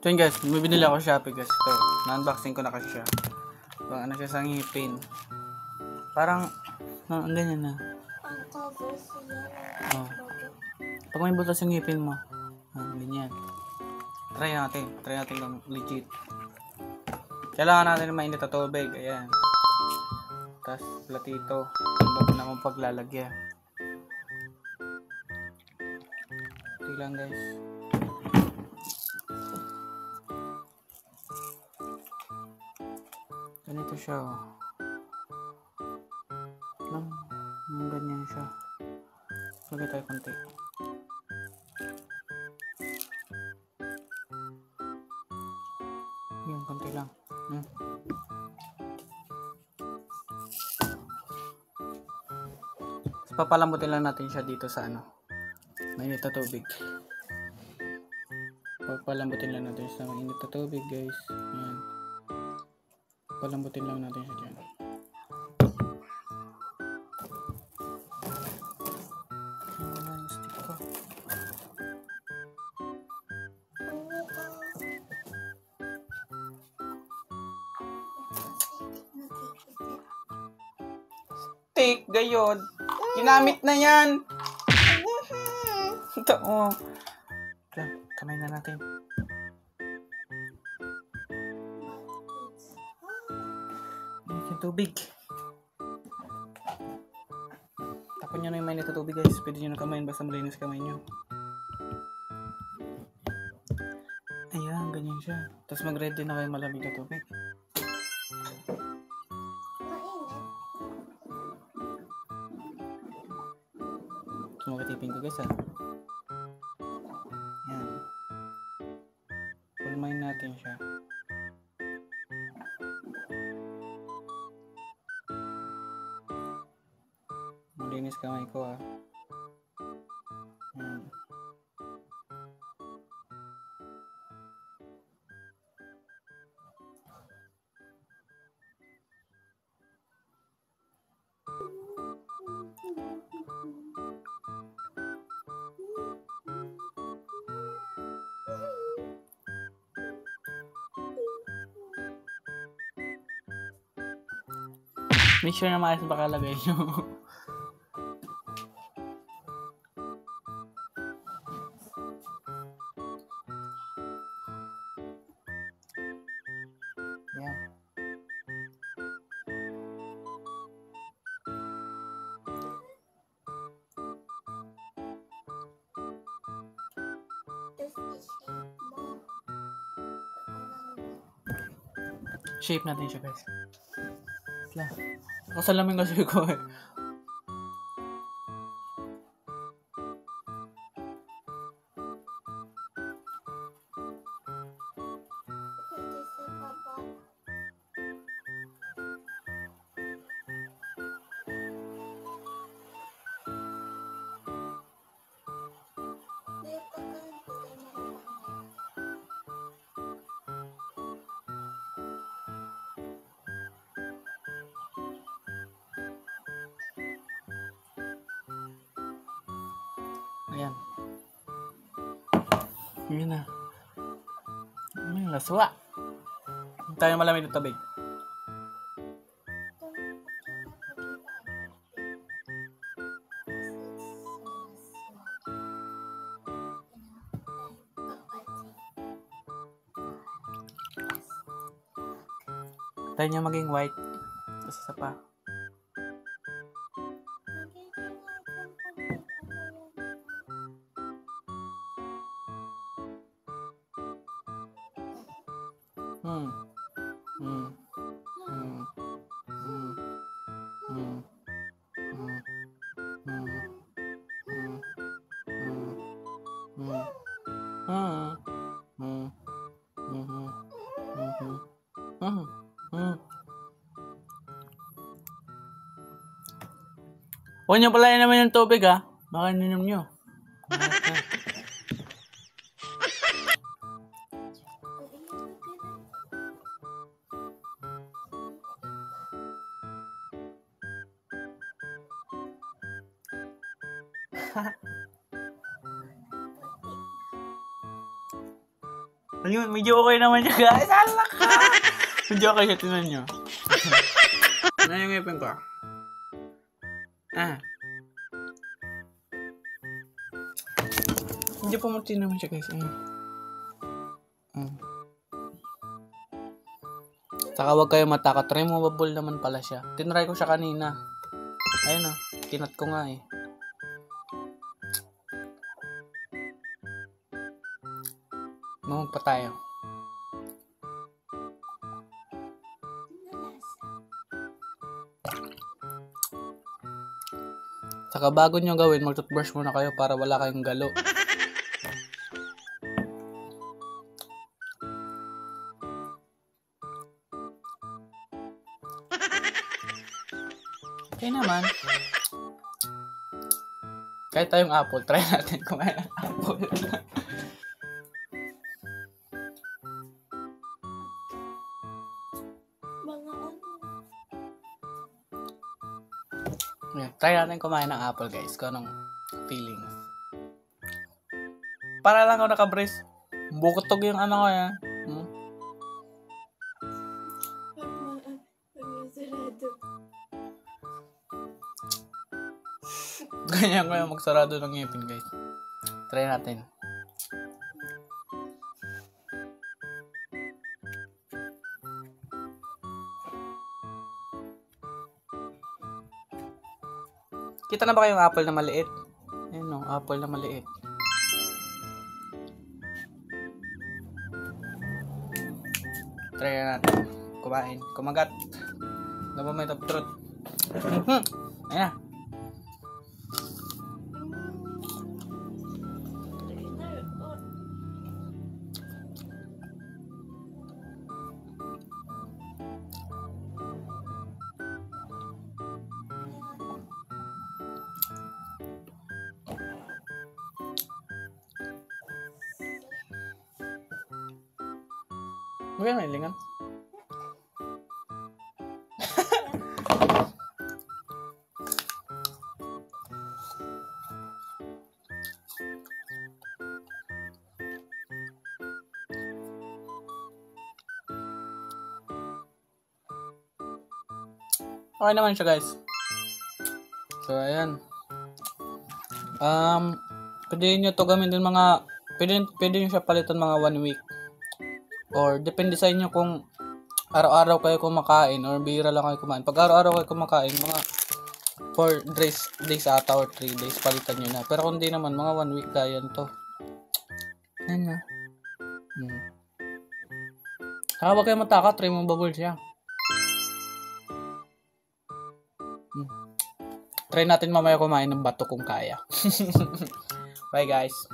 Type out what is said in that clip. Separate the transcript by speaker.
Speaker 1: So yun guys, may binili ako sa Shopee guys. Ito, na-unboxing ko na kasi siya. So, ano siya sa ngipin. Parang, ang ganyan na.
Speaker 2: Ang cover siya.
Speaker 1: Oh. Pag may butas yung ngipin mo, ganyan. Try natin kung legit. Kailangan natin mainit na tubig, ayan. Tapos, platito. Bago naman paglalagyan. Ito lang guys. Ganito siya, oh. Ganyan siya. Lagay tayo konti. Yan, konti lang. Papalambutin lang natin siya dito sa mainit na tubig. Papalambutin lang natin siya sa mainit na tubig, guys. Yan. Palambutin lang natin siya dyan. Stick, gayod. Ginamit na yan. Ito, oh. Kamay na natin. Yung tubig. Tapon nyo na yung mainit na tubig, guys. Pwede nyo na kamayin basta malinis kamay nyo. Ayan, ganyan siya. Tapos mag-ready na kayo malamig na tubig. Sumakatipin ko guys, Yan. Pulmain natin siya. Malinis kamay ko, Yan. Make sure na maayos baka lagay nyo. Yan. Shape natin siya guys. Kasalamin kasi ko Ayan. Yun na. May laswa. Tayo malamig na tubig. Tayo niya maging white. Tapos isa pa. Huwag nyo pala naman yung tubig ha. Baka ninom nyo. Ayun, medyo okay naman siya guys. Alak ka! Medyo okay siya, tinan nyo. Ano yung ngipin ko? Medyo pumuti naman siya guys. Saka huwag kayo matakot. Removable naman pala siya. Tinry ko siya kanina. Ayun o. Kinat ko nga eh. Mamag pa tayo. Saka bago nyo gawin, mag-toothbrush muna kayo para wala kayong galo. Okay naman. Kahit tayong apple, try natin kumain ng apple. Yeah, try natin kumain ng apple guys, kung anong feelings. Para lang ako naka-brace. Bukotog yung ano ko yan. Ganyan ko yung magsarado ng ngipin guys. Try natin. Kita na ba kayong apple na maliit? Ayun o, apple na maliit. Try natin. Kumain. Kumagat. The moment of truth. Ayan na. Huwag may lingan. Okay naman siya guys. So ayan. Pwede nyo to gamitin mga, pwede nyo siya palitan mga 1 week. Or depende sa inyo kung araw-araw kayo kumakain or bihira lang kayo kumain. Pag araw-araw kayo kumakain, mga 4 days ata or 3 days palitan nyo na. Pero kung di naman, mga 1 week kaya to. Ayan na. Saka huwag kayo matakot, removable siya. Try natin mamaya kumain ng bato kung kaya. Bye guys.